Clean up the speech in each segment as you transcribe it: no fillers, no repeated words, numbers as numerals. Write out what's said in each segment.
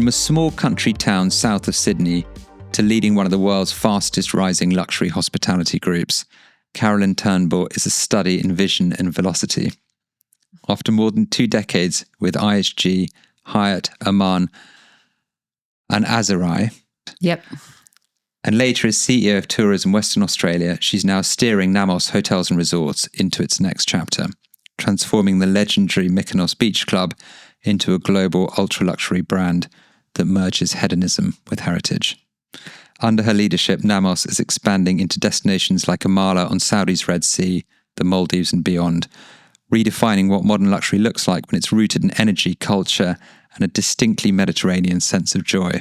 From a small country town south of Sydney to leading one of the world's fastest rising luxury hospitality groups, Carolyn Turnbull is a study in vision and velocity. After more than 2 decades with IHG, Hyatt, Aman and Azarai, Yep. and later as CEO of Tourism Western Australia, she's now steering Nammos Hotels and Resorts into its next chapter, transforming the legendary Mykonos Beach Club into a global ultra-luxury brand that merges hedonism with heritage. Under her leadership, Nammos is expanding into destinations like Amala on Saudi's Red Sea, the Maldives and beyond, redefining what modern luxury looks like when it's rooted in energy, culture, and a distinctly Mediterranean sense of joy.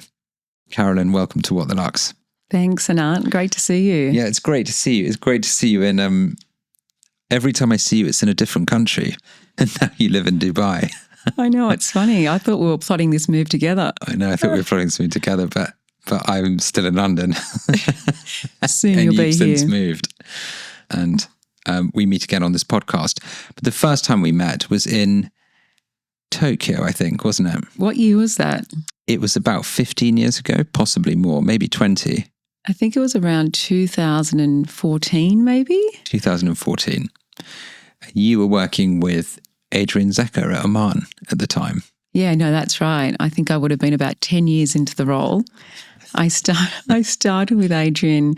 Carolyn, welcome to What the Luxe. Thanks, Anant. Great to see you. Yeah, it's great to see you. It's great to see you in, every time I see you, it's in a different country. And now you live in Dubai. I know, it's funny. I thought we were plotting this move together. I know, I thought we were plotting this move together, but I'm still in London. Soon and you'll be you've since here. moved. And we meet again on this podcast. But the first time we met was in Tokyo, I think, wasn't it? What year was that? It was about 15 years ago, possibly more, maybe 20. I think it was around 2014, maybe? 2014. You were working with Adrian Zecker at Oman at the time. Yeah, no, that's right. I think I would have been about 10 years into the role. I started with Adrian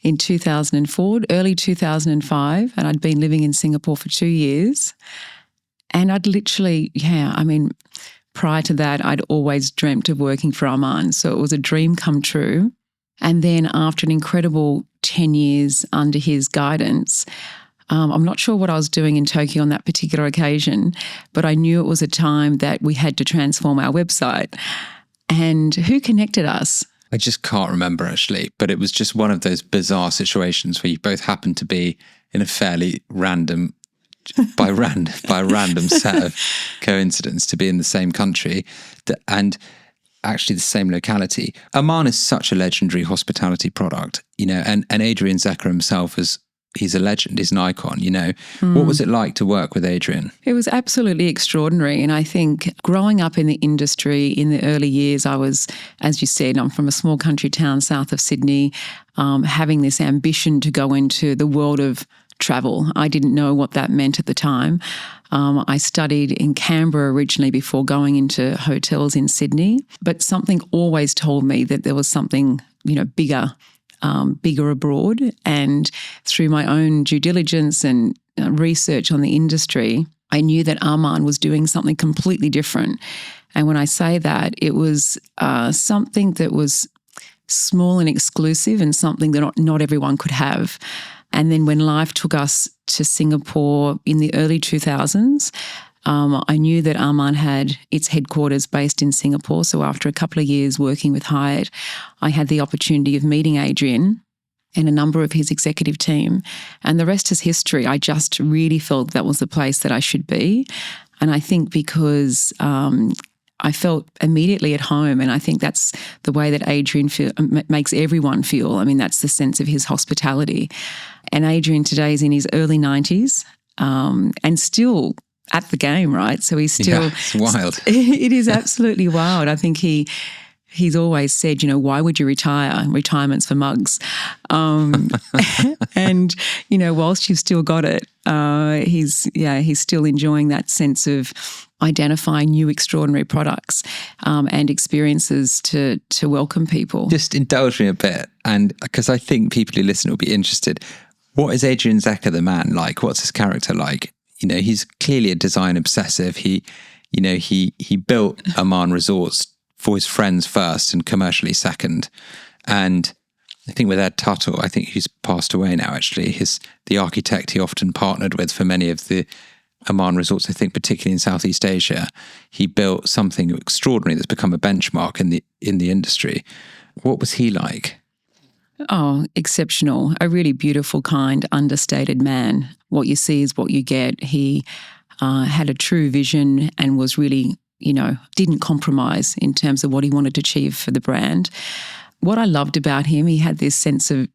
in 2004, early 2005, and I'd been living in Singapore for 2 years. And I'd literally, prior to that, I'd always dreamt of working for Oman. So it was a dream come true. And then after an incredible 10 years under his guidance, I'm not sure what I was doing in Tokyo on that particular occasion, but I knew it was a time that we had to transform our website. And who connected us? I just can't remember actually, but it was just one of those bizarre situations where you both happened to be in a fairly random, by random set of coincidence to be in the same country and actually the same locality. Oman is such a legendary hospitality product, and Adrian Zecker himself he's a legend, he's an icon, What was it like to work with Adrian? It was absolutely extraordinary. And I think growing up in the industry in the early years, I was, as you said, I'm from a small country town south of Sydney, having this ambition to go into the world of travel. I didn't know what that meant at the time. I studied in Canberra originally before going into hotels in Sydney, but something always told me that there was something, bigger abroad. And through my own due diligence and research on the industry, I knew that Oman was doing something completely different. And when I say that, it was something that was small and exclusive and something that not everyone could have. And then when life took us to Singapore in the early 2000s, I knew that Aman had its headquarters based in Singapore. So after a couple of years working with Hyatt, I had the opportunity of meeting Adrian and a number of his executive team. And the rest is history. I just really felt that was the place that I should be. And I think because I felt immediately at home, and I think that's the way that Adrian makes everyone feel. I mean, that's the sense of his hospitality. And Adrian today is in his early 90s and still at the game, right? So he's still... Yeah, it's wild. It is absolutely wild. I think he's always said, why would you retire? Retirement's for mugs. And, whilst you've still got it, he's still enjoying that sense of identifying new extraordinary products and experiences to welcome people. Just indulge me a bit, and because I think people who listen will be interested. What is Adrian Zecker, the man, like? What's his character like? He's clearly a design obsessive. He built Aman Resorts for his friends first and commercially second. And I think with Ed Tuttle, I think he's passed away now actually, the architect he often partnered with for many of the Aman Resorts, I think particularly in Southeast Asia, he built something extraordinary that's become a benchmark in the industry. What was he like? Oh, exceptional. A really beautiful, kind, understated man. What you see is what you get. He had a true vision and was really, didn't compromise in terms of what he wanted to achieve for the brand. What I loved about him, he had this sense of,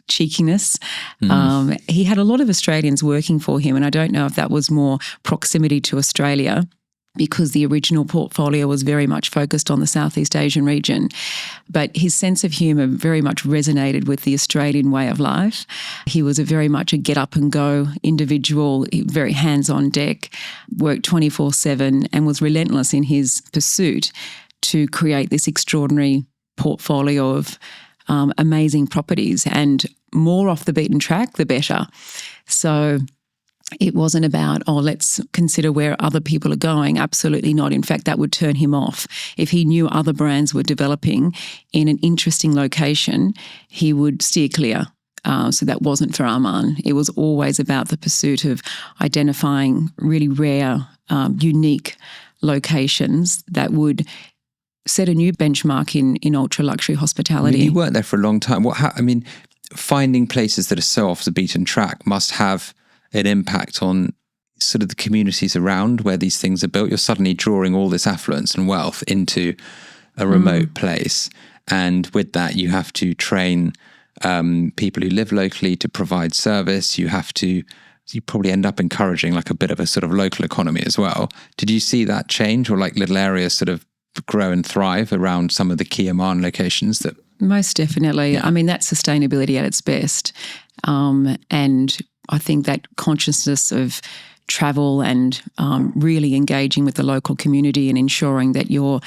cheekiness. He had a lot of Australians working for him, and I don't know if that was more proximity to Australia, because the original portfolio was very much focused on the Southeast Asian region. But his sense of humour very much resonated with the Australian way of life. He was very much a get-up-and-go individual, very hands-on deck, worked 24/7 and was relentless in his pursuit to create this extraordinary portfolio of amazing properties, and more off the beaten track, the better. So it wasn't about, let's consider where other people are going. Absolutely not. In fact, that would turn him off. If he knew other brands were developing in an interesting location, he would steer clear. So that wasn't for Armand. It was always about the pursuit of identifying really rare, unique locations that would set a new benchmark in ultra-luxury hospitality. You worked there for a long time. Finding places that are so off the beaten track must have an impact on sort of the communities around where these things are built. You're suddenly drawing all this affluence and wealth into a remote place. And with that, you have to train people who live locally to provide service. You probably end up encouraging like a bit of a sort of local economy as well. Did you see that change, or like little areas sort of grow and thrive around some of the key Amman locations? That Most definitely. Yeah. That's sustainability at its best. And I think that consciousness of travel and really engaging with the local community and ensuring that your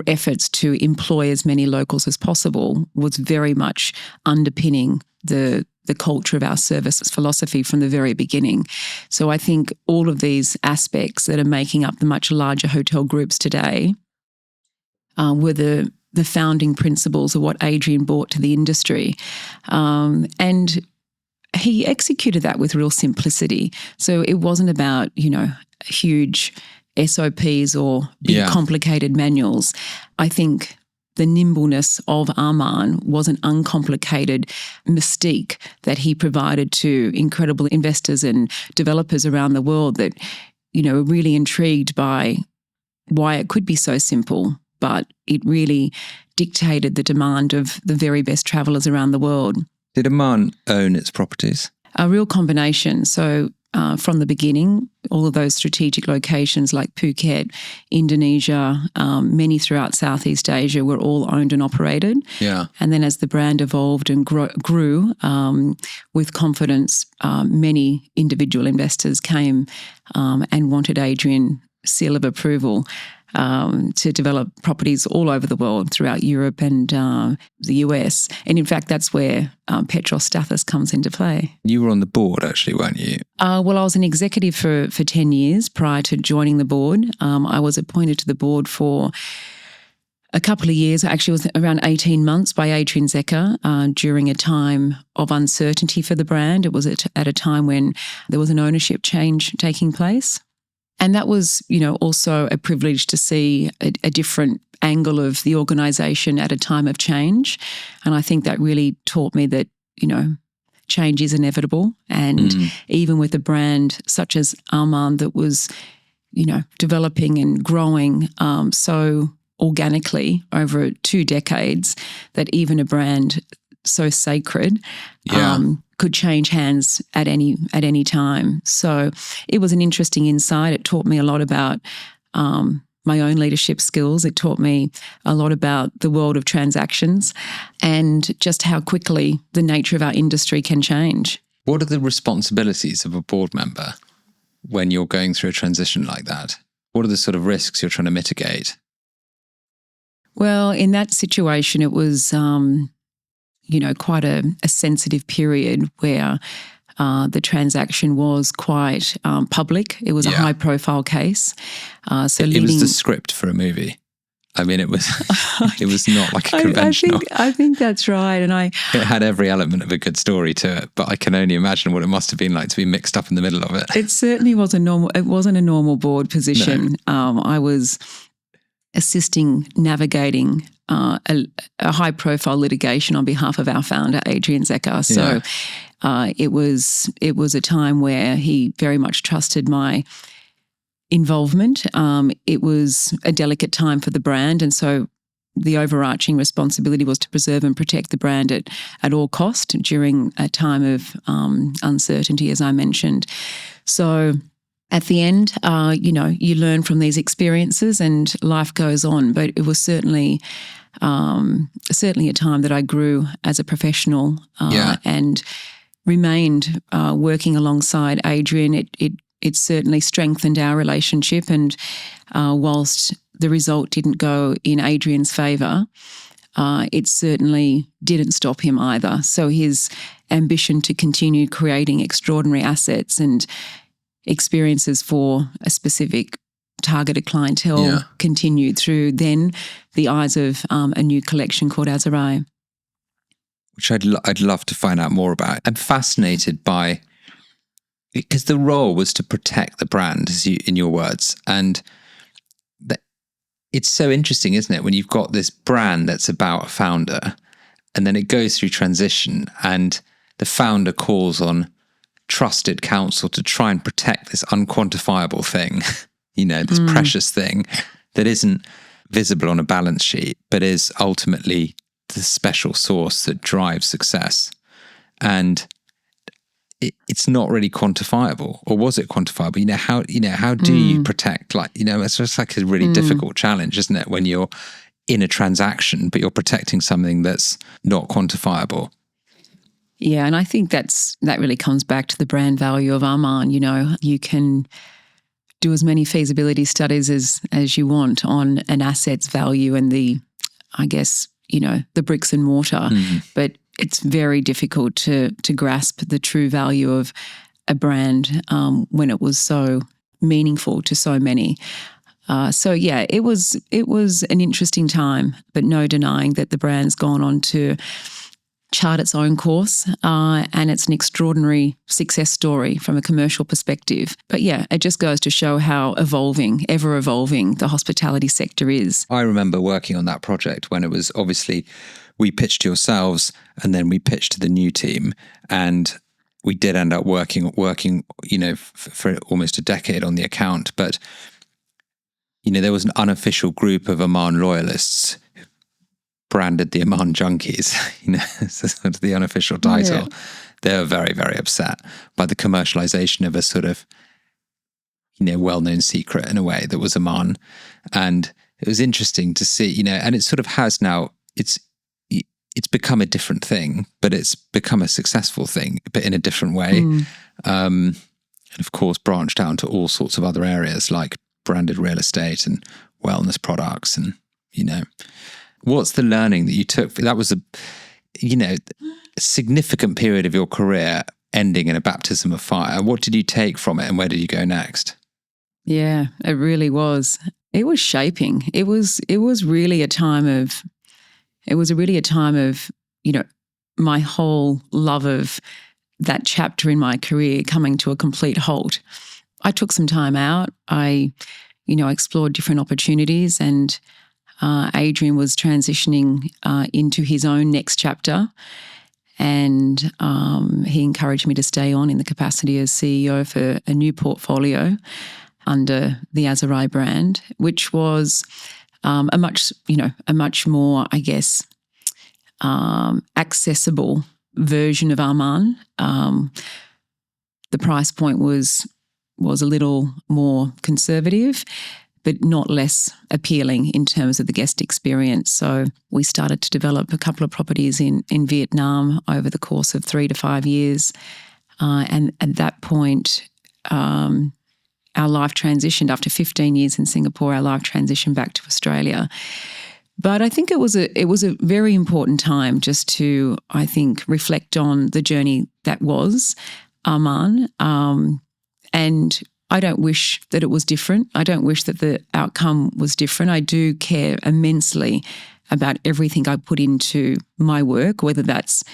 efforts to employ as many locals as possible was very much underpinning the culture of our service philosophy from the very beginning. So I think all of these aspects that are making up the much larger hotel groups today were the founding principles of what Adrian brought to the industry. And he executed that with real simplicity. So it wasn't about, huge SOPs or big complicated manuals. I think the nimbleness of Armand was an uncomplicated mystique that he provided to incredible investors and developers around the world that, were really intrigued by why it could be so simple, but it really dictated the demand of the very best travellers around the world. Did Amman own its properties? A real combination. So from the beginning, all of those strategic locations like Phuket, Indonesia, many throughout Southeast Asia were all owned and operated. Yeah. And then as the brand evolved and grew with confidence, many individual investors came and wanted Adrian seal of approval to develop properties all over the world, throughout Europe and the US. And in fact, that's where Petros Stathis comes into play. You were on the board actually, weren't you? Well, I was an executive for 10 years prior to joining the board. I was appointed to the board for a couple of years. Actually, it was around 18 months by Adrian Zecker during a time of uncertainty for the brand. It was at a time when there was an ownership change taking place. And that was, also a privilege to see a different angle of the organisation at a time of change. And I think that really taught me that, change is inevitable. And even with a brand such as Armand that was, developing and growing so organically over 2 decades, that even a brand so sacred could change hands at any time. So it was an interesting insight. It taught me a lot about my own leadership skills. It taught me a lot about the world of transactions and just how quickly the nature of our industry can change. What are the responsibilities of a board member when you're going through a transition like that? What are the sort of risks you're trying to mitigate? Well, in that situation, it was quite a sensitive period where the transaction was quite public. It was a high-profile case. It was the script for a movie. It was not like a conventional. I think that's right. And it had every element of a good story to it, but I can only imagine what it must have been like to be mixed up in the middle of it. It certainly was it wasn't a normal board position. No. I was assisting navigating a high-profile litigation on behalf of our founder, Adrian Zecker. So it was a time where he very much trusted my involvement. It was a delicate time for the brand, and so the overarching responsibility was to preserve and protect the brand at all cost during a time of uncertainty, as I mentioned. So At the end, you learn from these experiences and life goes on. But it was certainly a time that I grew as a professional and remained working alongside Adrian. It certainly strengthened our relationship, and whilst the result didn't go in Adrian's favour, it certainly didn't stop him either. So his ambition to continue creating extraordinary assets and experiences for a specific targeted clientele continued through then the eyes of a new collection called Azaré. Which I'd love to find out more about. I'm fascinated by, because the role was to protect the brand, in your words, and it's so interesting, isn't it, when you've got this brand that's about a founder, and then it goes through transition, and the founder calls on trusted counsel to try and protect this unquantifiable thing, this precious thing that isn't visible on a balance sheet, but is ultimately the special sauce that drives success. And it's not really quantifiable, or was it quantifiable? How do you protect, it's just like a really difficult challenge, isn't it? When you're in a transaction, but you're protecting something that's not quantifiable. Yeah, and I think that really comes back to the brand value of Armand. You can do as many feasibility studies as you want on an asset's value and the bricks and mortar, but it's very difficult to grasp the true value of a brand when it was so meaningful to so many. It was an interesting time, but no denying that the brand's gone on to chart its own course, and it's an extraordinary success story from a commercial perspective. But it just goes to show how ever evolving the hospitality sector is. I remember working on that project when it was obviously, we pitched to yourselves and then we pitched to the new team, and we did end up working, for almost a decade on the account. But, there was an unofficial group of Aman loyalists branded the Aman Junkies, so the unofficial title. Yeah. They were very, very upset by the commercialization of a sort of, well-known secret in a way that was Aman. And it was interesting to see, and it sort of has now, it's become a different thing, but it's become a successful thing, but in a different way. And of course, branched out into all sorts of other areas like branded real estate and wellness products and, What's the learning that you took? That was a significant period of your career ending in a baptism of fire. What did you take from it, and where did you go next? Yeah, it really was. It was shaping. It was really a time of, my whole love of that chapter in my career coming to a complete halt. I took some time out. I, explored different opportunities, and Adrian was transitioning into his own next chapter, and he encouraged me to stay on in the capacity as CEO for a new portfolio under the Azaré brand, which was a much more, accessible version of Armand. The price point was a little more conservative, but not less appealing in terms of the guest experience. So we started to develop a couple of properties in Vietnam over the course of 3 to 5 years. And at that point, our life transitioned. After 15 years in Singapore, our life transitioned back to Australia. But I think it was a very important time just to, reflect on the journey that was Armand. And I don't wish that it was different. I don't wish that the outcome was different. I do care immensely about everything I put into my work, whether that's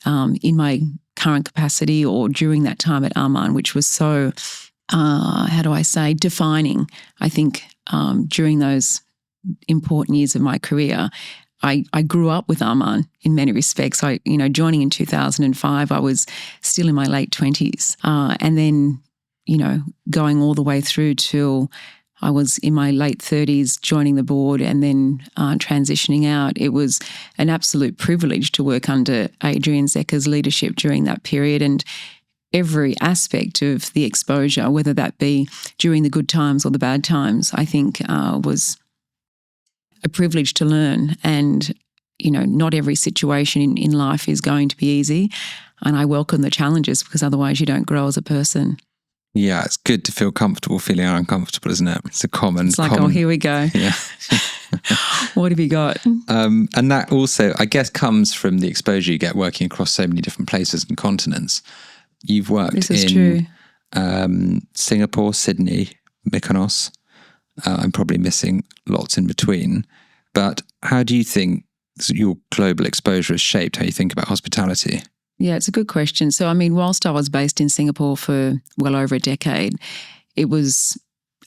in my current capacity or during that time at Armand, which was so, defining. I think during those important years of my career, I grew up with Armand in many respects. Joining in 2005, I was still in my late 20s. And then, going all the way through till I was in my late 30s, joining the board and then transitioning out. It was an absolute privilege to work under Adrian Zecker's leadership during that period. And every aspect of the exposure, whether that be during the good times or the bad times, I think was a privilege to learn. And, not every situation in life is going to be easy. And I welcome the challenges because otherwise you don't grow as a person. Yeah, it's good to feel comfortable feeling uncomfortable, isn't it? It's a common... It's like, oh, here we go. Yeah. What have you got? And that also, I guess, comes from the exposure you get working across so many different places and continents. You've worked in Singapore, Sydney, Mykonos. I'm probably missing lots in between. But how do you think your global exposure has shaped how you think about hospitality? Yeah, it's a good question. So, whilst I was based in Singapore for well over a decade, it was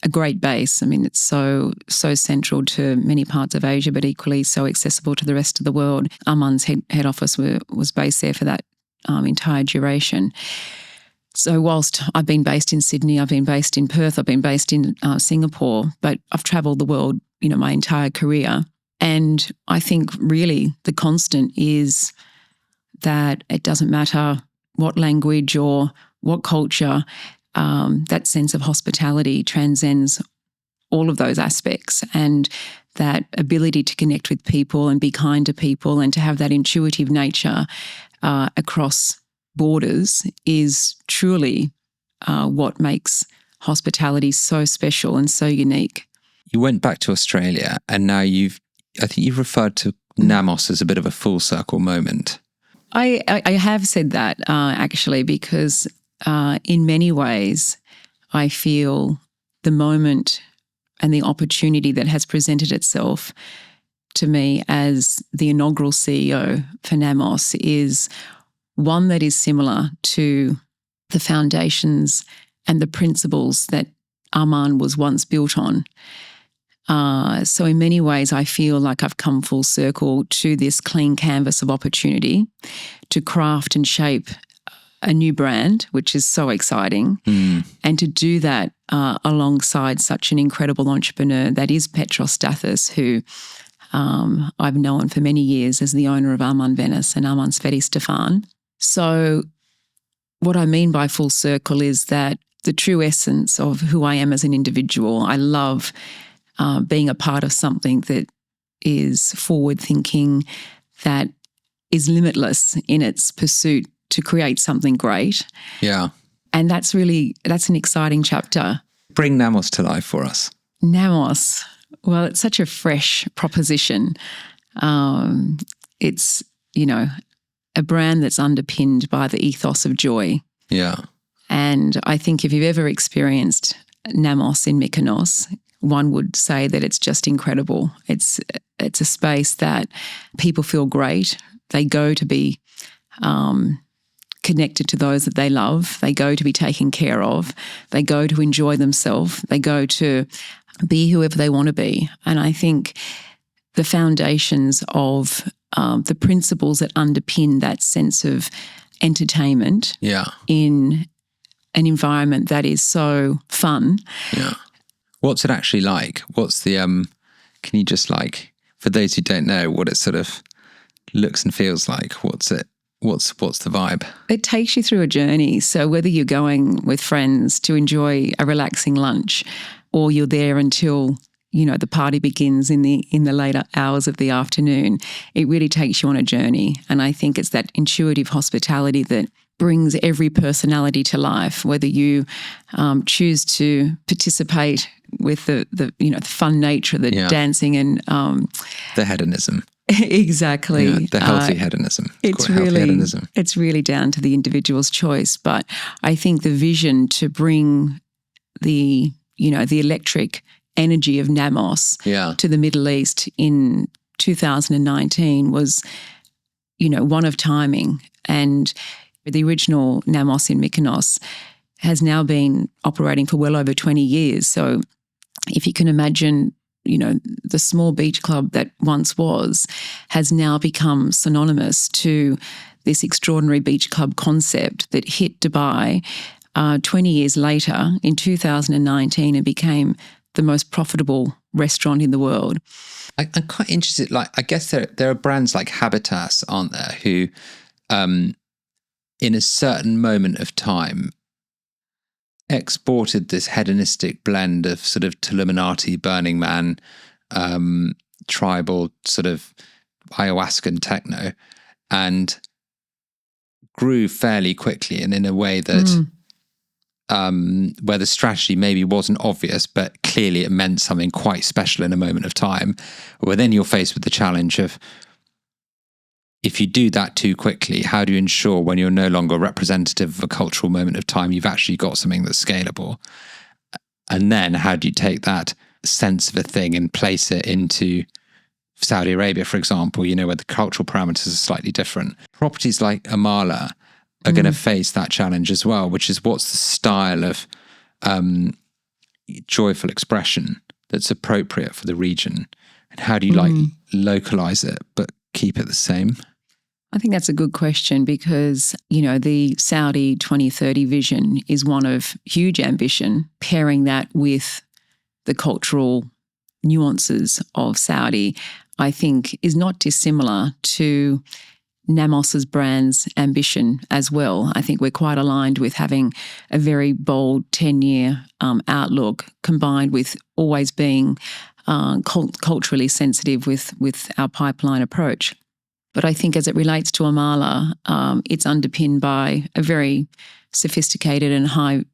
a great base. It's so central to many parts of Asia, but equally so accessible to the rest of the world. Aman's head office was based there for that entire duration. So whilst I've been based in Sydney, I've been based in Perth, I've been based in Singapore, but I've travelled the world, my entire career. And I think really the constant is that it doesn't matter what language or what culture, that sense of hospitality transcends all of those aspects, and that ability to connect with people and be kind to people and to have that intuitive nature across borders is truly what makes hospitality so special and so unique. You went back to Australia and now I think you've referred to Nammos as a bit of a full circle moment. I have said that actually because in many ways I feel the moment and the opportunity that has presented itself to me as the inaugural CEO for Nammos is one that is similar to the foundations and the principles that Aman was once built on. So in many ways, I feel like I've come full circle to this clean canvas of opportunity to craft and shape a new brand, which is so exciting, and to do that alongside such an incredible entrepreneur that is Petros Stathis, who I've known for many years as the owner of Aman Venice and Aman Sveti Stefan. So what I mean by full circle is that the true essence of who I am as an individual, I love being a part of something that is forward-thinking, that is limitless in its pursuit to create something great. Yeah. And that's an exciting chapter. Bring Nammos to life for us. Nammos. Well, it's such a fresh proposition. It's, a brand that's underpinned by the ethos of joy. Yeah. And I think if you've ever experienced Nammos in Mykonos, one would say that it's just incredible. It's a space that people feel great. They go to be connected to those that they love. They go to be taken care of. They go to enjoy themselves. They go to be whoever they want to be. And I think the foundations of the principles that underpin that sense of entertainment in an environment that is so fun. Yeah. What's it actually like? What's the, can you just for those who don't know what it sort of looks and feels like, what's the vibe? It takes you through a journey. So whether you're going with friends to enjoy a relaxing lunch or you're there until, the party begins in the later hours of the afternoon, it really takes you on a journey. And I think it's that intuitive hospitality that brings every personality to life, whether you choose to participate with the fun nature, the dancing and the hedonism. Exactly. Yeah, the healthy hedonism. It's really down to the individual's choice. But I think the vision to bring the electric energy of Nammos to the Middle East in 2019 was, one of timing. And the original Nammos in Mykonos has now been operating for well over 20 years. So if you can imagine, the small beach club that once was has now become synonymous to this extraordinary beach club concept that hit Dubai 20 years later in 2019 and became the most profitable restaurant in the world. I'm quite interested, I guess there are brands like Habitas, aren't there, who in a certain moment of time, exported this hedonistic blend of sort of Illuminati, Burning Man, tribal sort of ayahuasca and techno, and grew fairly quickly and in a way that where the strategy maybe wasn't obvious, but clearly it meant something quite special in a moment of time, where then you're faced with the challenge of, if you do that too quickly, how do you ensure when you're no longer representative of a cultural moment of time, you've actually got something that's scalable? And then how do you take that sense of a thing and place it into Saudi Arabia, for example, where the cultural parameters are slightly different? Properties like Amala are going to face that challenge as well, which is, what's the style of joyful expression that's appropriate for the region? And how do you localize it but keep it the same? I think that's a good question because, the Saudi 2030 vision is one of huge ambition. Pairing that with the cultural nuances of Saudi, I think, is not dissimilar to Nammos's brand's ambition as well. I think we're quite aligned with having a very bold 10-year outlook, combined with always being culturally sensitive with our pipeline approach. But I think as it relates to Amala, it's underpinned by a very sophisticated and high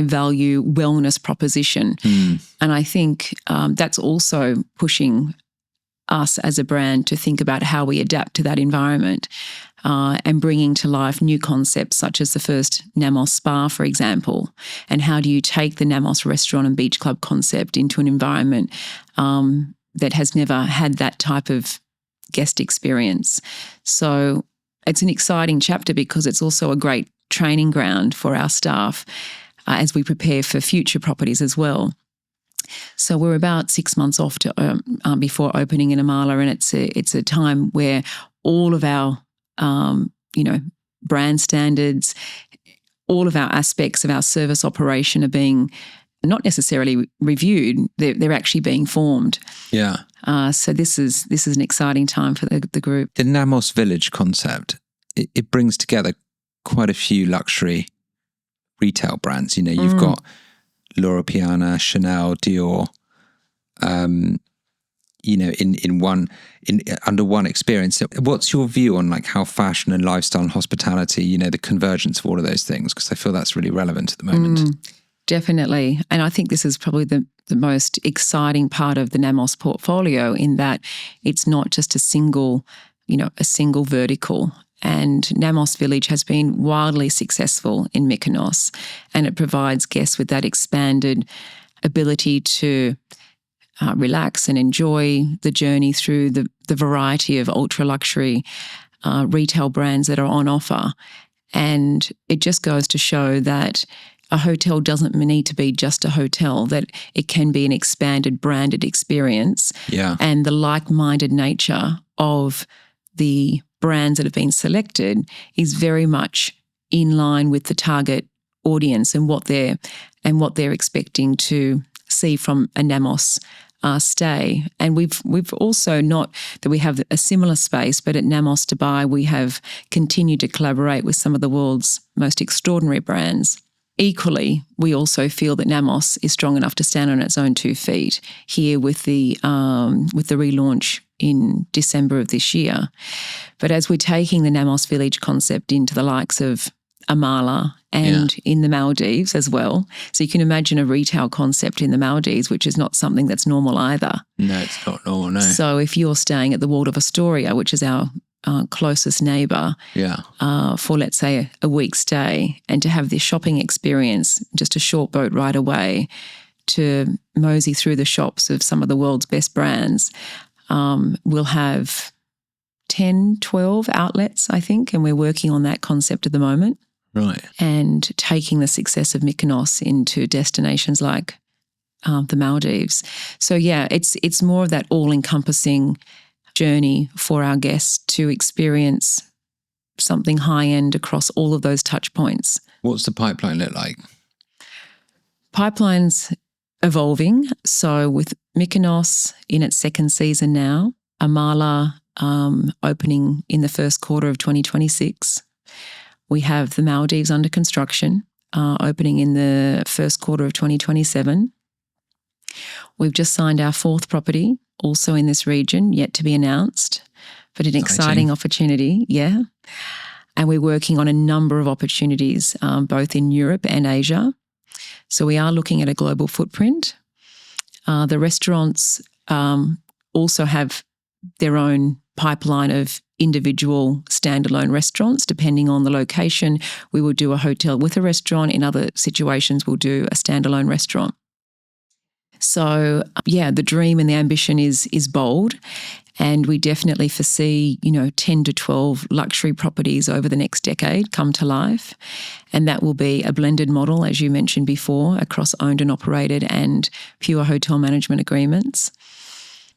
value wellness proposition. And I think that's also pushing us as a brand to think about how we adapt to that environment, and bringing to life new concepts such as the first Nammos Spa, for example. And how do you take the Nammos restaurant and beach club concept into an environment that has never had that type of guest experience? So it's an exciting chapter because it's also a great training ground for our staff as we prepare for future properties as well. So we're about 6 months off to before opening in Amala, and it's a time where all of our brand standards, all of our aspects of our service operation are being not necessarily reviewed; they're actually being formed. Yeah. So this is an exciting time for the group. The Nammos Village concept, it brings together quite a few luxury retail brands. You've got Loro Piana, Chanel, Dior, under one experience. What's your view on how fashion and lifestyle and hospitality, the convergence of all of those things? Because I feel that's really relevant at the moment. Definitely. And I think this is probably the most exciting part of the Nammos portfolio, in that it's not just a single vertical. And Nammos Village has been wildly successful in Mykonos, and it provides guests with that expanded ability to relax and enjoy the journey through the variety of ultra-luxury retail brands that are on offer. And it just goes to show that a hotel doesn't need to be just a hotel, that it can be an expanded branded experience. Yeah. And the like-minded nature of the brands that have been selected is very much in line with the target audience and what they're expecting to see from a Nammos stay. And we've also, not that we have a similar space, but at Nammos Dubai we have continued to collaborate with some of the world's most extraordinary brands. Equally, we also feel that Nammos is strong enough to stand on its own 2 feet here with the relaunch in December of this year. But as we're taking the Nammos Village concept into the likes of Amala and in the Maldives as well, so you can imagine a retail concept in the Maldives, which is not something that's normal either. No, it's not normal, no. So if you're staying at the Waldorf Astoria, which is our closest neighbour, for let's say a week's stay, and to have this shopping experience, just a short boat ride away, to mosey through the shops of some of the world's best brands, we'll have 10, 12 outlets, I think, and we're working on that concept at the moment. Right. And taking the success of Mykonos into destinations like the Maldives. So it's more of that all-encompassing journey for our guests to experience something high-end across all of those touch points. What's the pipeline look like? Pipeline's evolving. So with Mykonos in its second season now, Amala opening in the first quarter of 2026, We have the Maldives under construction, opening in the first quarter of 2027. We've just signed our 4th property, also in this region, yet to be announced, but an exciting opportunity, yeah. And we're working on a number of opportunities, both in Europe and Asia. So we are looking at a global footprint. The restaurants also have their own pipeline of individual standalone restaurants. Depending on the location, we will do a hotel with a restaurant. In other situations, we'll do a standalone restaurant. So, yeah, the dream and the ambition is bold, and we definitely foresee, 10 to 12 luxury properties over the next decade come to life. And that will be a blended model, as you mentioned before, across owned and operated and pure hotel management agreements.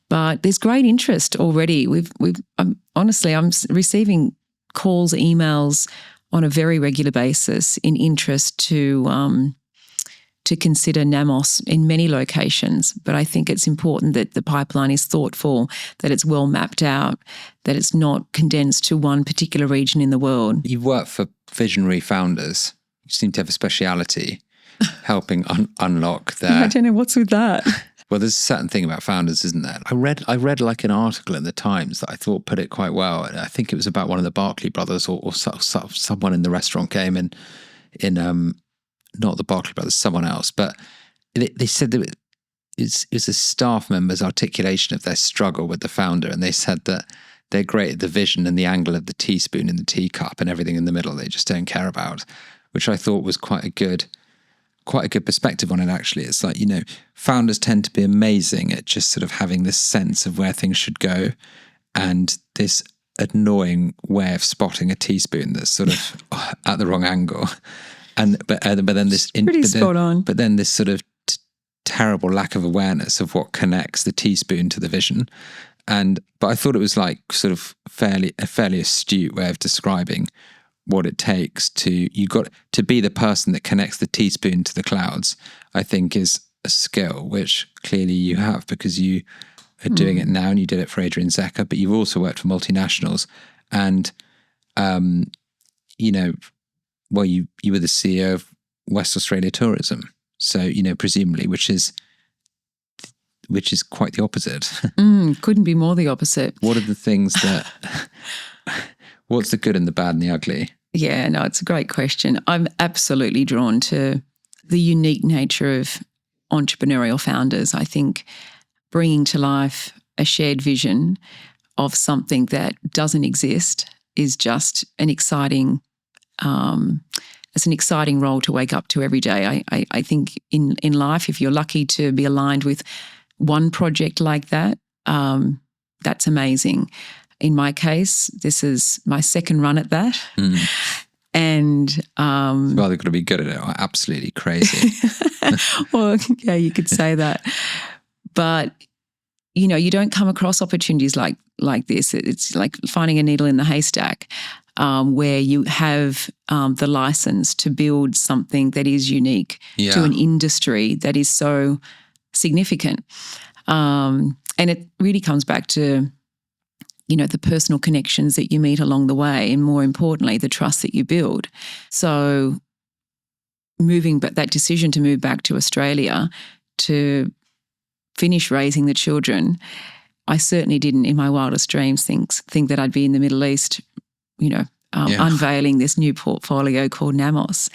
But there's great interest already. Honestly, I'm receiving calls, emails on a very regular basis in interest to consider Nammos in many locations. But I think it's important that the pipeline is thoughtful, that it's well mapped out, that it's not condensed to one particular region in the world. You've worked for visionary founders. You seem to have a speciality helping unlock their... I don't know what's with that. Well, there's a certain thing about founders, isn't there? I read like an article in the Times that I thought put it quite well. I think it was about one of the Barclay brothers or someone in the restaurant game in not the Barclay brothers, someone else. But they said that it was a staff member's articulation of their struggle with the founder, and they said that they're great at the vision and the angle of the teaspoon in the teacup and everything in the middle they just don't care about, which I thought was quite a good perspective on it, actually. It's like, founders tend to be amazing at just sort of having this sense of where things should go and this annoying way of spotting a teaspoon that's sort of at the wrong angle. But then this... spot on. But then this sort of terrible lack of awareness of what connects the teaspoon to the vision. But I thought it was like sort of a fairly astute way of describing what it takes you got to be the person that connects the teaspoon to the clouds, I think is a skill, which clearly you have because you are doing it now and you did it for Adrian Zecker, but you've also worked for multinationals and, well, you were the CEO of West Australia Tourism. So, presumably, which is quite the opposite. Couldn't be more the opposite. What are the things that... What's the good and the bad and the ugly? Yeah, no, it's a great question. I'm absolutely drawn to the unique nature of entrepreneurial founders. I think bringing to life a shared vision of something that doesn't exist is just an exciting it's an exciting role to wake up to every day. I think in life, if you're lucky to be aligned with one project like that, that's amazing. In my case, this is my second run at that. And well, they've got to be good at it. Or absolutely crazy. Well, yeah, you could say that. But you don't come across opportunities like this. It's like finding a needle in the haystack, where you have the license to build something that is unique to an industry that is so significant. And it really comes back to the personal connections that you meet along the way, and more importantly, the trust that you build. So that decision to move back to Australia to finish raising the children, I certainly didn't in my wildest dreams think that I'd be in the Middle East, unveiling this new portfolio called Nammos.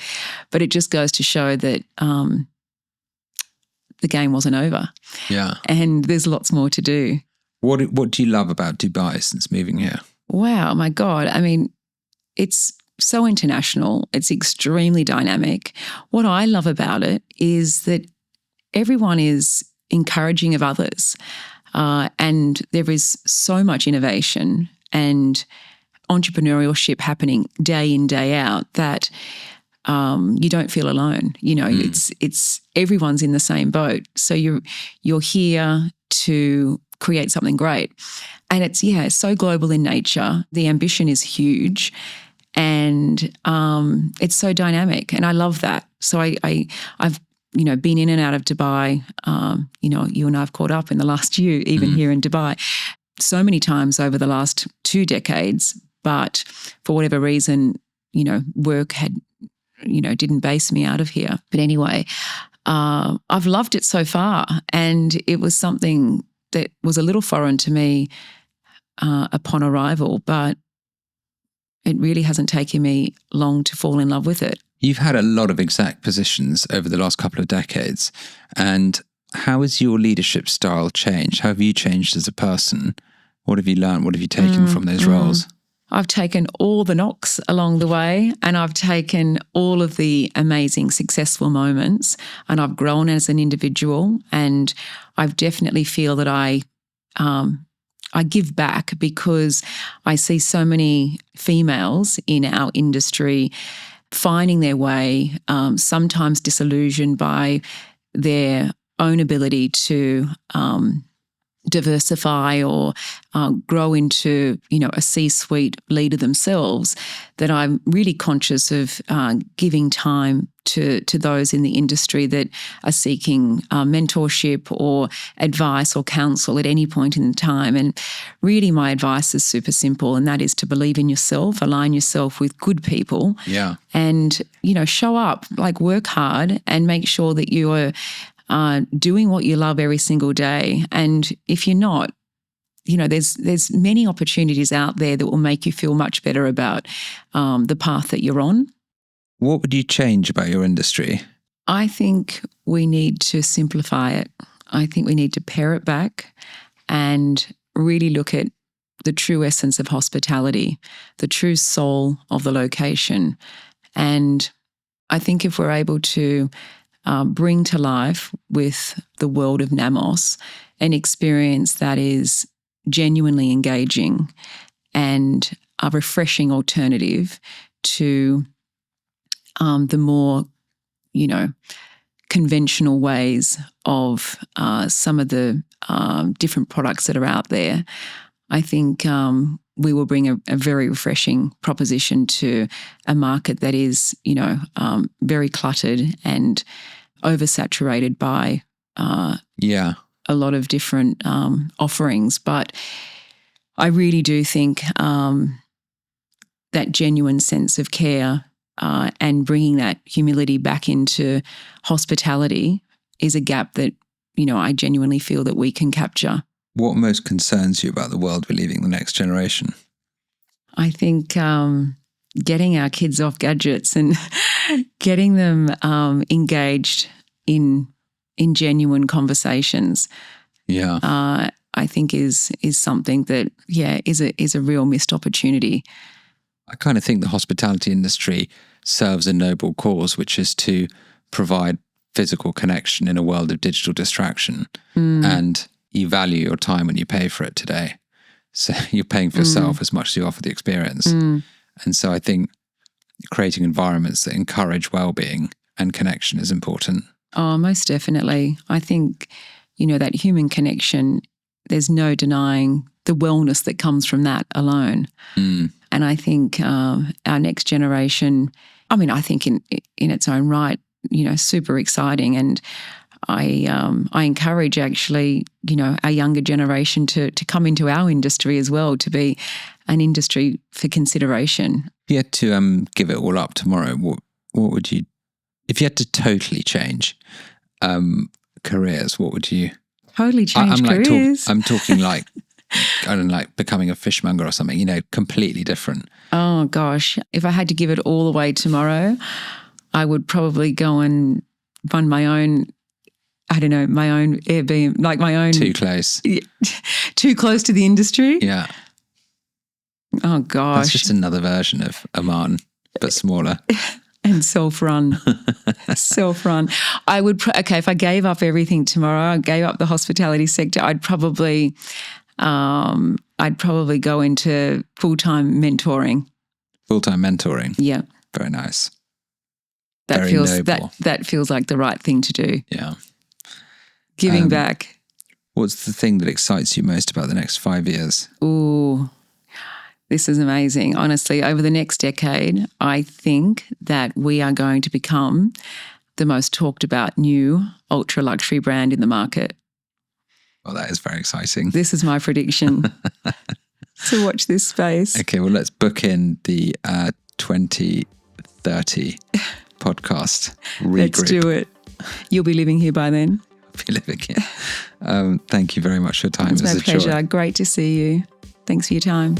But it just goes to show that the game wasn't over. Yeah. And there's lots more to do. What do you love about Dubai since moving here? Wow, my God. I mean, it's so international. It's extremely dynamic. What I love about it is that everyone is encouraging of others, and there is so much innovation and entrepreneurship happening day in, day out that you don't feel alone. It's everyone's in the same boat. So you're here to create something great. And it's so global in nature. The ambition is huge and it's so dynamic. And I love that. So I've been in and out of Dubai. You and I have caught up in the last year, even here in Dubai, so many times over the last 2 decades. But for whatever reason, work didn't base me out of here. But anyway, I've loved it so far, and it was something that was a little foreign to me upon arrival, but it really hasn't taken me long to fall in love with it. You've had a lot of exec positions over the last couple of decades, and how has your leadership style changed? How have you changed as a person? What have you learned? What have you taken from those roles? I've taken all the knocks along the way, and I've taken all of the amazing successful moments, and I've grown as an individual, and I definitely feel that I give back because I see so many females in our industry finding their way, sometimes disillusioned by their own ability to diversify or grow into, a C-suite leader themselves, that I'm really conscious of giving time to those in the industry that are seeking mentorship or advice or counsel at any point in time. And really my advice is super simple, and that is to believe in yourself, align yourself with good people, and, show up, work hard and make sure that you are doing what you love every single day. And if you're not, there's many opportunities out there that will make you feel much better about the path that you're on. What would you change about your industry? I think we need to simplify it. I think we need to pare it back and really look at the true essence of hospitality, the true soul of the location. And I think if we're able to bring to life with the world of Nammos an experience that is genuinely engaging and a refreshing alternative to the more, conventional ways of some of the different products that are out there, I think we will bring a very refreshing proposition to a market that is, very cluttered and oversaturated by a lot of different offerings. But I really do think that genuine sense of care and bringing that humility back into hospitality is a gap that, I genuinely feel that we can capture. What most concerns you about the world we're leaving the next generation? I think getting our kids off gadgets and getting them engaged in genuine conversations. I think is something that is a real missed opportunity. I kind of think the hospitality industry serves a noble cause, which is to provide physical connection in a world of digital distraction. And you value your time when you pay for it today. So you're paying for yourself as much as you offer the experience. And so I think creating environments that encourage well-being and connection is important. Oh, most definitely. I think, that human connection, there's no denying the wellness that comes from that alone. And I think our next generation, I think in its own right, super exciting. And I encourage actually, our younger generation to come into our industry as well, to be an industry for consideration. If you had to give it all up tomorrow, what would you, if you had to totally change careers, what would you? Totally change careers? I'm talking like, I don't know, like becoming a fishmonger or something, completely different. Oh gosh, if I had to give it all away tomorrow, I would probably go and run my own, my own Airbnb, like my own. Too close. Too close to the industry? Yeah. Oh gosh. That's just another version of Oman, but smaller. And self-run. Self-run. I would, if I gave up everything tomorrow, I gave up the hospitality sector, I'd probably go into full-time mentoring. Full-time mentoring? Yeah. Very nice. Very noble. That feels like the right thing to do. Yeah. Giving back. What's the thing that excites you most about the next 5 years? Ooh, this is amazing. Honestly, over the next decade, I think that we are going to become the most talked about new ultra luxury brand in the market. Well, that is very exciting. This is my prediction. So watch this space. Okay, well, let's book in the 2030 podcast regroup. Let's do it. You'll be living here by then. I'll be living here. Thank you very much for your time. It's it was my a pleasure. joy. Great to see you. Thanks for your time.